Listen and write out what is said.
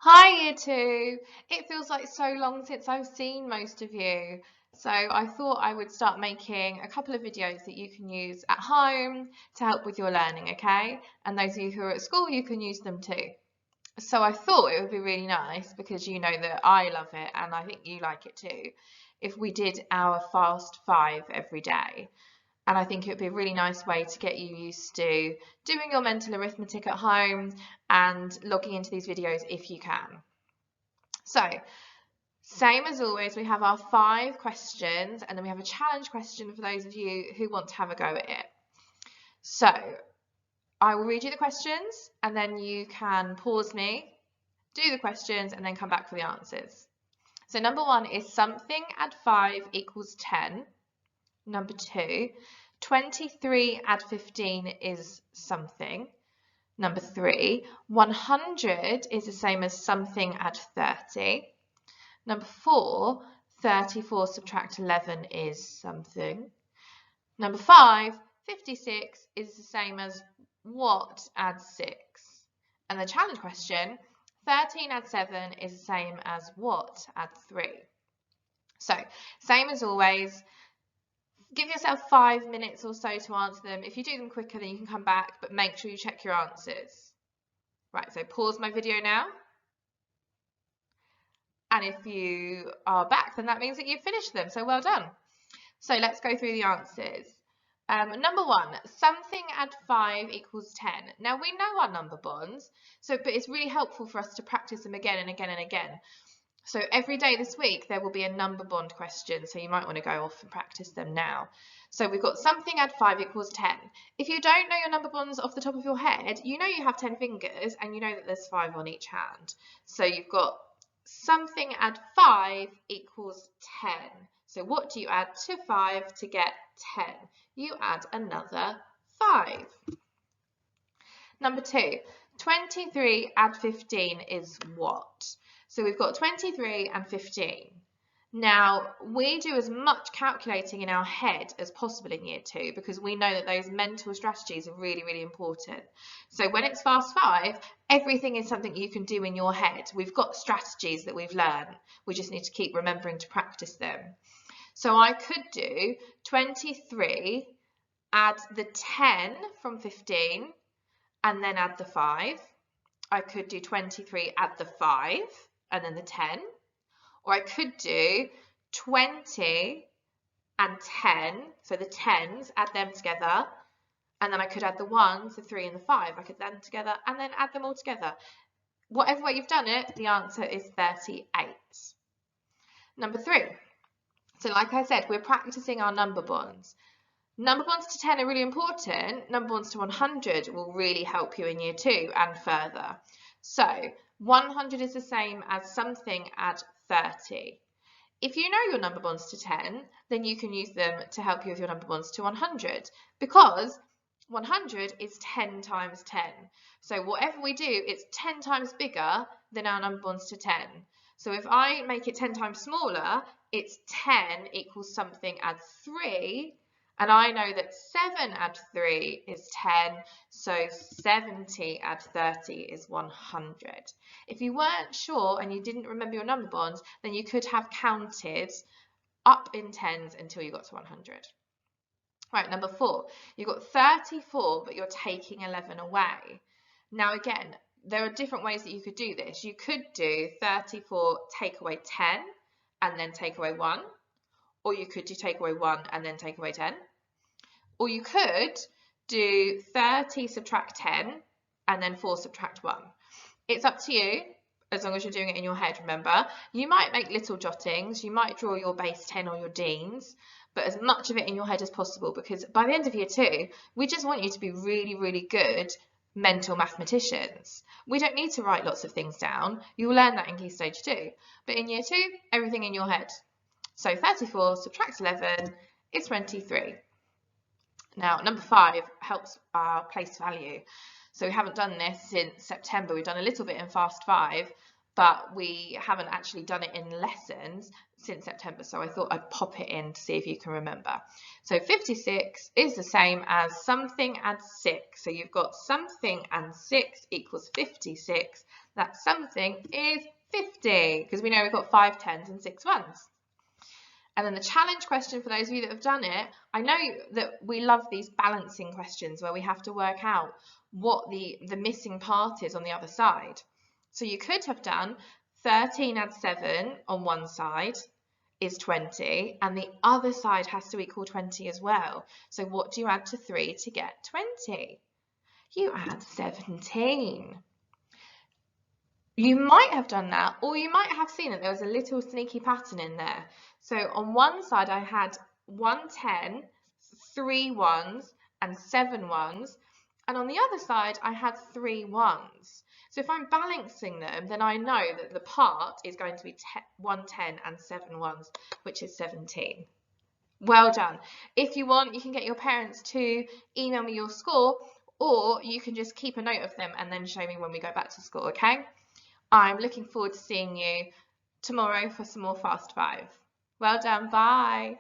Hi, Year 2. It feels like so long since I've seen most of you. So I thought I would start making a couple of videos that you can use at home to help with your learning, okay? And those of you who are at school, you can use them too. So I thought it would be really nice, because you know that I love it and I think you like it too, if we did our Fast Five every day. And I think it would be a really nice way to get you used to doing your mental arithmetic at home and logging into these videos if you can. So, same as always, we have our 5 questions, and then we have a challenge question for those of you who want to have a go at it. So, I will read you the questions, and then you can pause me, do the questions, and then come back for the answers. So number 1 is something add 5 equals 10. Number 2, 23 add 15 is something. Number 3, 100 is the same as something add 30. Number 4, 34 subtract 11 is something. Number 5, 56 is the same as what add 6. And the challenge question, 13 add 7 is the same as what add 3. So, same as always, give yourself 5 minutes or so to answer them. If you do them quicker, then you can come back, but make sure you check your answers. Right, so pause my video now. And if you are back, then that means that you've finished them, so well done. So let's go through the answers. Number 1, something add 5 equals 10. Now we know our number bonds, but it's really helpful for us to practice them again and again and again. So every day this week there will be a number bond question, so you might want to go off and practice them now. So we've got something add 5 equals 10. If you don't know your number bonds off the top of your head, you know you have 10 fingers and you know that there's 5 on each hand. So you've got something add 5 equals 10. So what do you add to 5 to get 10? You add another 5. Number 2, 23 add 15 is what? So we've got 23 and 15. Now, we do as much calculating in our head as possible in Year 2, because we know that those mental strategies are really, really important. So when it's Fast 5, everything is something you can do in your head. We've got strategies that we've learned. We just need to keep remembering to practice them. So I could do 23, add the 10 from 15, and then add the 5. I could do 23, add the 5, and then the 10. Or I could do 20 and 10, so the 10s, add them together, and then I could add the 1s, the 3 and the 5. I could add them together and then add them all together. Whatever way you've done it, the answer is 38. Number 3. So like I said, we're practicing our number bonds. Number bonds to 10 are really important. Number bonds to 100 will really help you in Year 2 and further. So 100 is the same as something add 30. If you know your number bonds to 10, then you can use them to help you with your number bonds to 100, because 100 is 10 times 10. So whatever we do, it's 10 times bigger than our number bonds to 10. So if I make it 10 times smaller, it's 10 equals something add 3. And I know that 7 add 3 is 10, so 70 add 30 is 100. If you weren't sure and you didn't remember your number bonds, then you could have counted up in tens until you got to 100. Right, number 4, you've got 34, but you're taking 11 away. Now again, there are different ways that you could do this. You could do 34, take away 10, and then take away 1. Or you could do take away 1 and then take away 10. Or you could do 30 subtract 10 and then 4 subtract 1. It's up to you, as long as you're doing it in your head, remember. You might make little jottings, you might draw your base 10 or your deans, but as much of it in your head as possible, because by the end of Year 2, we just want you to be really, really good mental mathematicians. We don't need to write lots of things down. You'll learn that in Key Stage 2. But in Year 2, everything in your head. So 34 subtract 11 is 23. Now, number 5 helps our place value. So we haven't done this since September. We've done a little bit in Fast 5, but we haven't actually done it in lessons since September. So I thought I'd pop it in to see if you can remember. So 56 is the same as something add 6. So you've got something and 6 equals 56. that something is 50, because we know we've got 5 10s and 6 1s. And then the challenge question for those of you that have done it, I know that we love these balancing questions where we have to work out what the missing part is on the other side. So you could have done 13 add 7 on one side is 20, and the other side has to equal 20 as well. So what do you add to 3 to get 20? You add 17. You might have done that, or you might have seen that there was a little sneaky pattern in there. So on one side I had 1 10, 3 1s and 7 1s, and on the other side I had 3 1s. So if I'm balancing them, then I know that the part is going to be 1 10 and 7 1s, which is 17. Well done. If you want, you can get your parents to email me your score, or you can just keep a note of them and then show me when we go back to school, okay? I'm looking forward to seeing you tomorrow for some more Fast 5. Well done, bye.